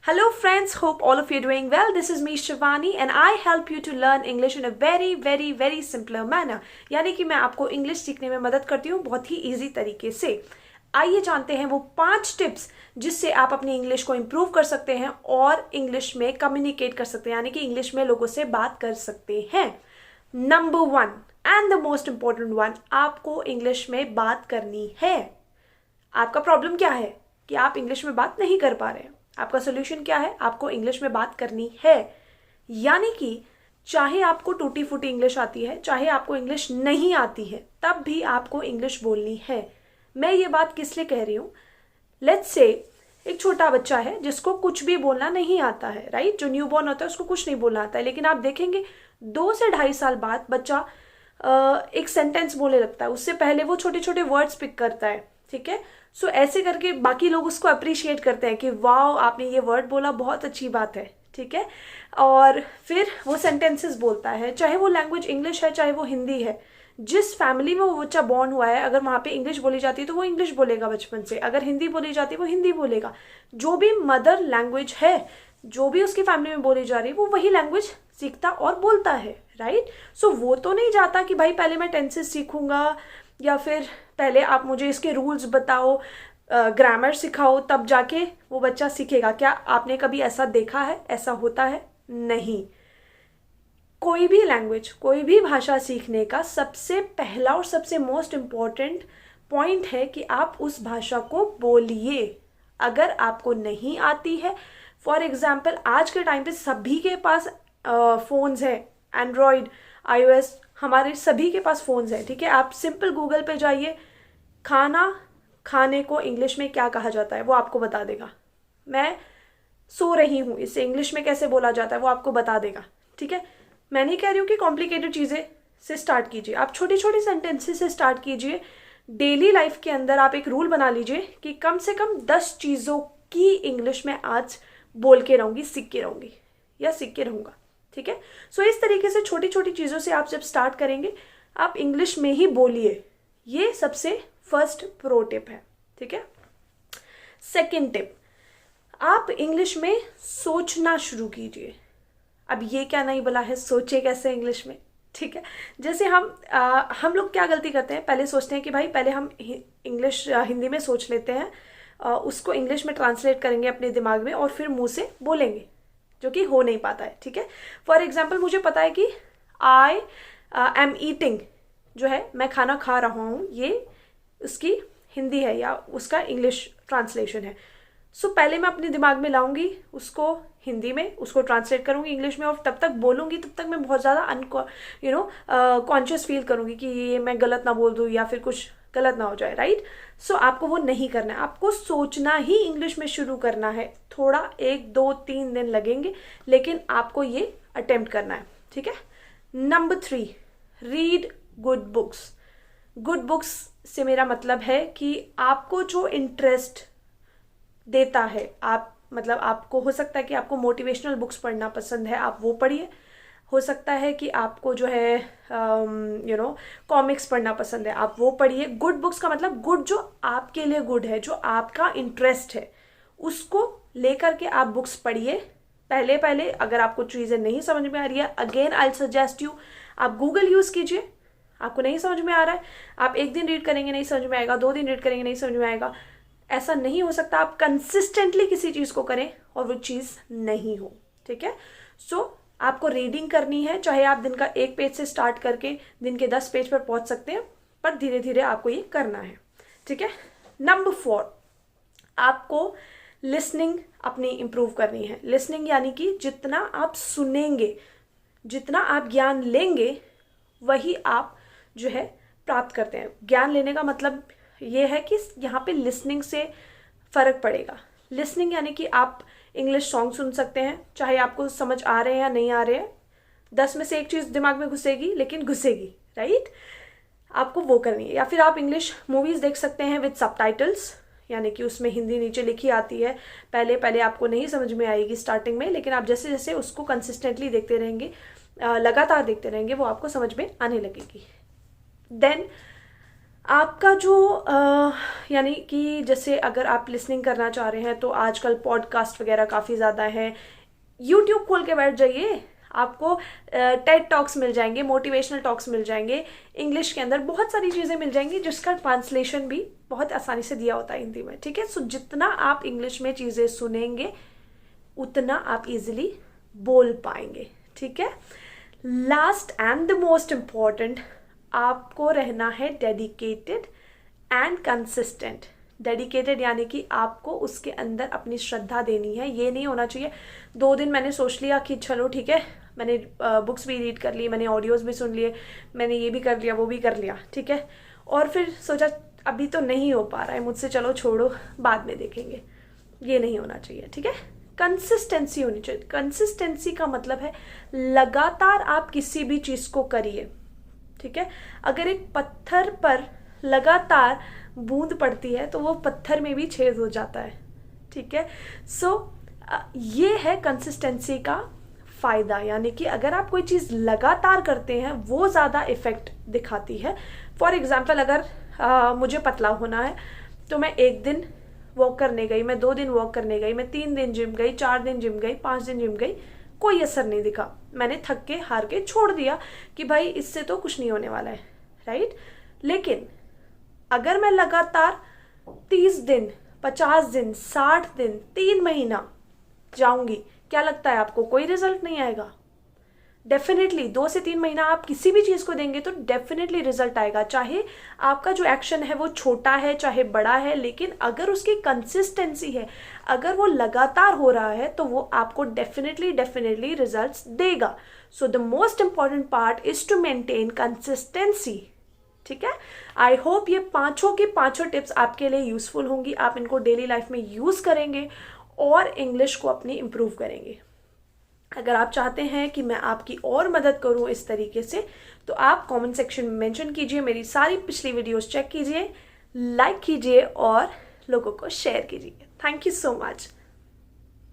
Hello friends, hope all of you are doing well. This is me Shivani and I help you to learn English in a very simpler manner. यानी कि मैं आपको English सीखने में मदद करती हूँ बहुत ही इजी तरीके से। आइए जानते हैं वो 5 टिप्स जिससे आप अपनी इंग्लिश को इम्प्रूव कर सकते हैं और इंग्लिश में कम्युनिकेट कर सकते हैं, यानी कि इंग्लिश में लोगों से बात कर सकते हैं। Number 1 and the most important one, आपको इंग्लिश में बात करनी है। आपका प्रॉब्लम क्या है कि आप इंग्लिश में बात नहीं कर पा रहे हैं। आपका सोल्यूशन क्या है? आपको इंग्लिश में बात करनी है। यानी कि चाहे आपको टूटी फूटी इंग्लिश आती है, चाहे आपको इंग्लिश नहीं आती है, तब भी आपको इंग्लिश बोलनी है। मैं ये बात किस लिए कह रही हूँ? लेट्स से एक छोटा बच्चा है जिसको कुछ भी बोलना नहीं आता है, राइट? जो न्यूबॉर्न होता है उसको कुछ नहीं बोलना आता है, लेकिन आप देखेंगे 2 से 2.5 साल बाद बच्चा एक सेंटेंस बोलने लगता है। उससे पहले वो छोटे छोटे वर्ड्स पिक करता है, ठीक है? सो ऐसे करके बाकी लोग उसको अप्रिशिएट करते हैं कि वाह आपने ये वर्ड बोला, बहुत अच्छी बात है, ठीक है? और फिर वो सेंटेंसेस बोलता है, चाहे वो लैंग्वेज इंग्लिश है चाहे वो हिंदी है। जिस फैमिली में वो बच्चा बॉर्न हुआ है, अगर वहाँ पे इंग्लिश बोली जाती है तो वो इंग्लिश बोलेगा बचपन से, अगर हिंदी बोली जाती है वो हिंदी बोलेगा। जो भी मदर लैंग्वेज है, जो भी उसकी फैमिली में बोली जा रही है, वो वही लैंग्वेज सीखता और बोलता है, राइट? सो वो तो नहीं जाता कि भाई पहले मैं टेंसेस सीखूंगा या फिर पहले आप मुझे इसके रूल्स बताओ, ग्रामर सिखाओ, तब जाके वो बच्चा सीखेगा। क्या आपने कभी ऐसा देखा है? ऐसा होता है? नहीं। कोई भी लैंग्वेज, कोई भी भाषा सीखने का सबसे पहला और सबसे मोस्ट इम्पॉर्टेंट पॉइंट है कि आप उस भाषा को बोलिए। अगर आपको नहीं आती है, फॉर एग्जाम्पल आज के टाइम पे सभी के पास फ़ोन्स है, एंड्रॉयड, iOS, हमारे सभी के पास फ़ोन्स हैं, ठीक है? आप सिंपल गूगल पे जाइए, खाने को इंग्लिश में क्या कहा जाता है वो आपको बता देगा। मैं सो रही हूँ, इसे इंग्लिश में कैसे बोला जाता है वो आपको बता देगा, ठीक है? मैं नहीं कह रही हूँ कि कॉम्प्लिकेटेड चीज़ें से स्टार्ट कीजिए, आप छोटी छोटी सेंटेंसेस से स्टार्ट कीजिए। डेली लाइफ के अंदर आप एक रूल बना लीजिए कि कम से कम 10 चीज़ों की इंग्लिश में आज बोल के रहूँगी, सीख के रहूँगी या सीख के रहूँगा, ठीक है? सो इस तरीके से छोटी छोटी चीज़ों से आप जब स्टार्ट करेंगे, आप इंग्लिश में ही बोलिए। ये सबसे फर्स्ट प्रो टिप है, ठीक है? सेकंड टिप, आप इंग्लिश में सोचना शुरू कीजिए। अब ये क्या नहीं बोला है, सोचे कैसे इंग्लिश में, ठीक है? जैसे हम लोग क्या गलती करते हैं, पहले सोचते हैं कि भाई पहले हम इंग्लिश हिंदी में सोच लेते हैं, उसको इंग्लिश में ट्रांसलेट करेंगे अपने दिमाग में और फिर मुंह से बोलेंगे, जो कि हो नहीं पाता है, ठीक है? फॉर एग्जाम्पल मुझे पता है कि आई एम ईटिंग जो है, मैं खाना खा रहा हूँ, ये उसकी हिंदी है या उसका इंग्लिश ट्रांसलेशन है। सो पहले मैं अपने दिमाग में लाऊंगी उसको हिंदी में, उसको ट्रांसलेट करूँगी इंग्लिश में और तब तक बोलूँगी, तब तक मैं बहुत ज़्यादा कॉन्शियस फील करूँगी कि ये मैं गलत ना बोल दूँ या फिर कुछ गलत ना हो जाए, राइट? सो आपको वो नहीं करना है, आपको सोचना ही इंग्लिश में शुरू करना है। थोड़ा 1 2 3 दिन लगेंगे, लेकिन आपको ये अटेम्प्ट करना है, ठीक है? Number 3, read good books. Good books से मेरा मतलब है कि आपको जो इंटरेस्ट देता है, आपको हो सकता है कि आपको मोटिवेशनल बुक्स पढ़ना पसंद है, आप वो पढ़िए। हो सकता है कि आपको जो है कॉमिक्स पढ़ना पसंद है, आप वो पढ़िए। गुड बुक्स का मतलब गुड जो आपके लिए गुड है, जो आपका इंटरेस्ट है, उसको लेकर के आप बुक्स पढ़िए। पहले अगर आपको चीज़ें नहीं समझ में आ रही है, अगेन आई सजेस्ट यू, आप गूगल यूज़ कीजिए। आपको नहीं समझ में आ रहा है, आप 1 दिन रीड करेंगे नहीं समझ में आएगा, 2 दिन रीड करेंगे नहीं समझ में आएगा, ऐसा नहीं हो सकता। आप कंसिस्टेंटली किसी चीज़ को करें और वो चीज़ नहीं हो, ठीक है? सो आपको रीडिंग करनी है, चाहे आप दिन का 1 पेज से स्टार्ट करके दिन के 10 पेज पर पहुंच सकते हैं, पर धीरे धीरे आपको ये करना है, ठीक है? नंबर 4, आपको लिसनिंग अपनी इम्प्रूव करनी है। लिसनिंग यानी कि जितना आप सुनेंगे, जितना आप ज्ञान लेंगे, वही आप जो है प्राप्त करते हैं। ज्ञान लेने का मतलब ये है कि यहाँ पे लिसनिंग से फ़र्क पड़ेगा। लिसनिंग यानी कि आप इंग्लिश सॉन्ग सुन सकते हैं, चाहे आपको समझ आ रहे हैं या नहीं आ रहे हैं, 10 में से 1 चीज़ दिमाग में घुसेगी, लेकिन घुसेगी, राइट? आपको वो करनी है। या फिर आप इंग्लिश मूवीज़ देख सकते हैं विद सबटाइटल्स, यानी कि उसमें हिंदी नीचे लिखी आती है। पहले आपको नहीं समझ में आएगी स्टार्टिंग में, लेकिन आप जैसे जैसे उसको कंसिस्टेंटली देखते रहेंगे, लगातार देखते रहेंगे, वो आपको समझ में आने लगेगी। देन आपका जो यानी कि जैसे अगर आप लिसनिंग करना चाह रहे हैं तो आजकल पॉडकास्ट वगैरह काफ़ी ज़्यादा है, यूट्यूब खोल के बैठ जाइए, आपको टेड टॉक्स मिल जाएंगे, मोटिवेशनल टॉक्स मिल जाएंगे, इंग्लिश के अंदर बहुत सारी चीज़ें मिल जाएंगी जिसका ट्रांसलेशन भी बहुत आसानी से दिया होता है हिंदी में, ठीक है। सो जितना आप इंग्लिश में चीज़ें सुनेंगे उतना आप इजीली बोल पाएंगे, ठीक है। Last and the most important, आपको रहना है डेडिकेटेड एंड कंसिस्टेंट। डेडिकेटेड यानी कि आपको उसके अंदर अपनी श्रद्धा देनी है। ये नहीं होना चाहिए 2 दिन मैंने सोच लिया कि चलो ठीक है, मैंने बुक्स भी रीड कर ली, मैंने ऑडियोज़ भी सुन लिए, मैंने ये भी कर लिया वो भी कर लिया, ठीक है, और फिर सोचा अभी तो नहीं हो पा रहा है मुझसे, चलो छोड़ो बाद में देखेंगे। ये नहीं होना चाहिए, ठीक है। कंसिस्टेंसी होनी चाहिए। कंसिस्टेंसी का मतलब है लगातार आप किसी भी चीज़ को करिए, ठीक है। अगर एक पत्थर पर लगातार बूंद पड़ती है तो वो पत्थर में भी छेद हो जाता है, ठीक है। सो ये है कंसिस्टेंसी का फ़ायदा, यानी कि अगर आप कोई चीज़ लगातार करते हैं वो ज़्यादा इफ़ेक्ट दिखाती है। फॉर एग्ज़ाम्पल अगर मुझे पतला होना है तो मैं 1 दिन वॉक करने गई, मैं 2 दिन वॉक करने गई, मैं 3 दिन जिम गई, 4 दिन जिम गई, 5 दिन जिम गई, कोई असर नहीं दिखा, मैंने थक के हार के छोड़ दिया कि भाई इससे तो कुछ नहीं होने वाला है, राइट। लेकिन अगर मैं लगातार 30 दिन, 50 दिन, 60 दिन, 3 महीना जाऊंगी, क्या लगता है आपको कोई रिजल्ट नहीं आएगा? डेफिनेटली 2 से 3 महीना आप किसी भी चीज़ को देंगे तो डेफिनेटली रिजल्ट आएगा, चाहे आपका जो एक्शन है वो छोटा है चाहे बड़ा है, लेकिन अगर उसकी कंसिस्टेंसी है, अगर वो लगातार हो रहा है तो वो आपको डेफिनेटली रिजल्ट्स देगा। So the most important part is to maintain consistency, ठीक है। आई होप ये पांचों की पांचों टिप्स आपके लिए यूजफुल होंगी, आप इनको डेली लाइफ में यूज़ करेंगे और इंग्लिश को अपनी इम्प्रूव करेंगे। अगर आप चाहते हैं कि मैं आपकी और मदद करूं इस तरीके से तो आप कमेंट सेक्शन में मेंशन कीजिए, मेरी सारी पिछली वीडियोस चेक कीजिए, लाइक कीजिए और लोगों को शेयर कीजिए। Thank you so much.